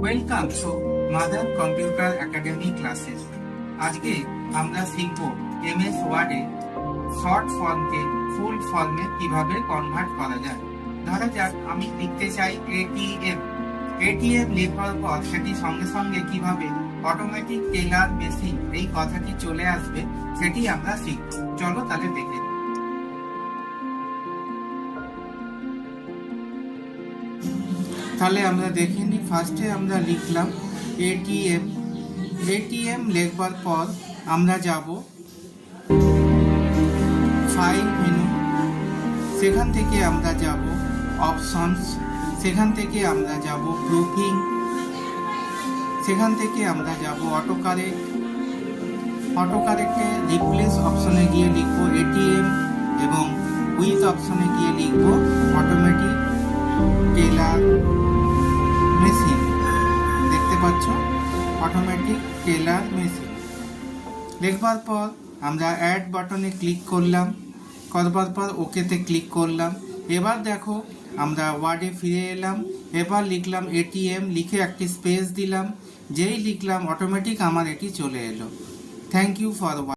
Welcome to mother computer academy classes. আজকে আমরা শিখব এমএস ওয়ার্ডে শর্ট ফর্মকে ফুল ফর্মে কিভাবে কনভার্ট করা যায়। ধরা যাক আমি লিখতে চাই এটিএম। এটিএম লেখার পর সেটি সঙ্গে সঙ্গে কিভাবে অটোমেটিক টেলার মেশিন এই কথাটি চলে আসবে সেটি আমরা শিখব। চলো তাহলে দেখে নিই। তাহলে আমরা দেখে নিই। ফার্স্টে আমরা লিখলাম এটিএম। এটিএম লেখবার পর আমরা যাব ফাইল মেনু, সেখান থেকে আমরা যাব অপশনস, সেখান থেকে আমরা যাব গ্রুপিং, সেখান থেকে আমরা যাব অটোকারেক্ট। অটোকারেক্টে রিপ্লেস অপশনে গিয়ে লিখব এটিএম এবং উইথ অপশনে গিয়ে লিখব অটোমেটিক টেলার মেশিন। দেখতে পাচ্ছ অটোমেটিক টেলার মেশিন লিখবার পর আমরা অ্যাড বাটনে ক্লিক করলাম, করবার পর ওকেতে ক্লিক করলাম। এবার দেখো আমরা ওয়ার্ডে ফিরে এলাম। এবার লিখলাম এটিএম, লিখে একটি স্পেস দিলাম। যেই লিখলাম অটোমেটিক আমার এটি চলে এলো। Thank you for